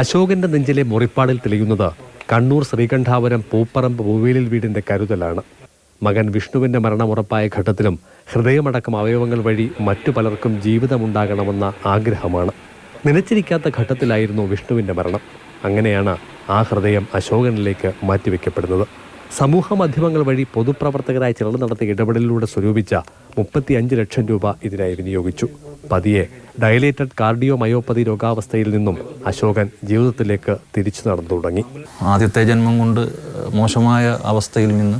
അശോകന്റെ നെഞ്ചിലെ മുറിപ്പാടിൽ തെളിയുന്നത് കണ്ണൂർ ശ്രീകണ്ഠാപുരം പൂപ്പറമ്പ് പൂവേലിൽ വീടിന്റെ കരുതലാണ്. മകൻ വിഷ്ണുവിന്റെ മരണമുറപ്പായ ഘട്ടത്തിലും ഹൃദയമടക്കം അവയവങ്ങൾ വഴി മറ്റു പലർക്കും ജീവിതമുണ്ടാകണമെന്ന ആഗ്രഹമാണ്. നനച്ചിരിക്കാത്ത ഘട്ടത്തിലായിരുന്നു വിഷ്ണുവിന്റെ മരണം. അങ്ങനെയാണ് ആ ഹൃദയം അശോകനിലേക്ക് മാറ്റിവെക്കപ്പെടുന്നത്. സമൂഹ മാധ്യമങ്ങൾ വഴി പൊതുപ്രവർത്തകരായ ചിലർ നടത്തിയ ഇടപെടലിലൂടെ സ്വരൂപിച്ച 35 ലക്ഷം രൂപ ഇതിനായി വിനിയോഗിച്ചു. പതിയെ ഡയലേറ്റഡ് കാർഡിയോമയോപ്പതി രോഗാവസ്ഥയിൽ നിന്നും അശോകൻ ജീവിതത്തിലേക്ക് തിരിച്ചു നടന്നു തുടങ്ങി. ആദ്യത്തെ ജന്മം കൊണ്ട് മോശമായ അവസ്ഥയിൽ നിന്ന്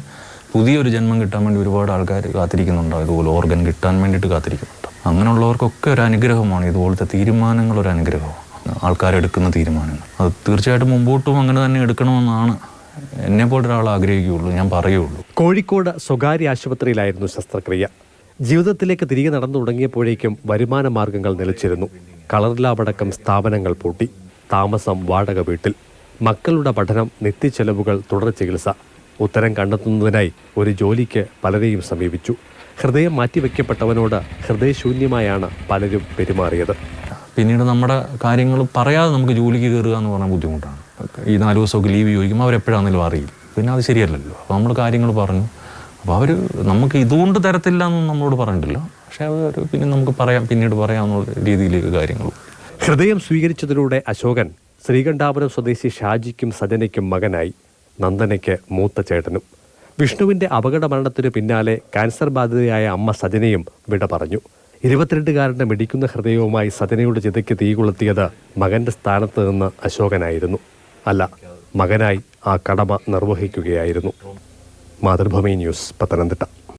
പുതിയൊരു ജന്മം കിട്ടാൻ വേണ്ടി ഒരുപാട് ആൾക്കാർ കാത്തിരിക്കുന്നുണ്ട്. ഇതുപോലെ ഓർഗൻ കിട്ടാൻ വേണ്ടിയിട്ട് കാത്തിരിക്കുന്നുണ്ട്. അങ്ങനെയുള്ളവർക്കൊക്കെ ഒരു അനുഗ്രഹമാണ് ഇതുപോലത്തെ തീരുമാനങ്ങൾ. ഒരു അനുഗ്രഹമാണ് ആൾക്കാരെടുക്കുന്ന തീരുമാനങ്ങൾ. അത് തീർച്ചയായിട്ടും മുമ്പോട്ടും അങ്ങനെ തന്നെ എടുക്കണമെന്നാണ് എന്നെ പോലെ ഒരാൾ ആഗ്രഹിക്കുകയുള്ളൂ, ഞാൻ പറയുള്ളൂ. കോഴിക്കോട് സ്വകാര്യ ആശുപത്രിയിലായിരുന്നു ശസ്ത്രക്രിയ. ജീവിതത്തിലേക്ക് തിരികെ നടന്നു തുടങ്ങിയപ്പോഴേക്കും വരുമാന മാർഗങ്ങൾ നിലച്ചിരുന്നു. കളർ ലാബടക്കം സ്ഥാപനങ്ങൾ പൂട്ടി. താമസം വാടക വീട്ടിൽ. മക്കളുടെ പഠനം, നിത്യച്ചെലവുകൾ, തുടർ ചികിത്സ. ഉത്തരം കണ്ടെത്തുന്നതിനായി ഒരു ജോലിക്ക് പലരെയും സമീപിച്ചു. ഹൃദയം മാറ്റിവെക്കപ്പെട്ടവനോട് ഹൃദയശൂന്യമായാണ് പലരും പെരുമാറിയത്. പിന്നീട് നമ്മുടെ കാര്യങ്ങൾ പറയാതെ നമുക്ക് ജോലിക്ക് കയറുക എന്ന് പറഞ്ഞാൽ ബുദ്ധിമുട്ടാണ്. ഈ 4 ദിവസമൊക്കെ ലീവ് ചോദിക്കുമ്പോൾ അവരെപ്പോഴാണെങ്കിലും അറിയില്ല. പിന്നെ അത് ശരിയല്ലല്ലോ. അപ്പോൾ നമ്മൾ കാര്യങ്ങൾ പറഞ്ഞു. അപ്പോൾ അവർ നമുക്ക് ഇതുകൊണ്ട് തരത്തില്ല എന്നൊന്നും നമ്മളോട് പറഞ്ഞിട്ടില്ല. പക്ഷേ അവർ പിന്നെ നമുക്ക് പിന്നീട് പറയാമെന്നുള്ള രീതിയിലേക്ക് കാര്യങ്ങൾ. ഹൃദയം സ്വീകരിച്ചതിലൂടെ അശോകൻ ശ്രീകണ്ഠാപുരം സ്വദേശി ഷാജിക്കും സജനയ്ക്കും മകനായി. നന്ദനയ്ക്ക് മൂത്ത ചേട്ടനും. വിഷ്ണുവിന്റെ അപകട മരണത്തിനു പിന്നാലെ ക്യാൻസർ ബാധിതയായ അമ്മ സജനയും വിട പറഞ്ഞു. 22-കാരന്റെ മിടിക്കുന്ന ഹൃദയവുമായി സജനയുടെ ചിതയ്ക്ക് തീ കൊളുത്തിയത് മകന്റെ സ്ഥാനത്ത് നിന്ന് അശോകനായിരുന്നു. അല്ല, മകനായി ആ കടമ നിർവഹിക്കുകയായിരുന്നു. മാതൃഭൂമി ന്യൂസ്, പത്തനംതിട്ട.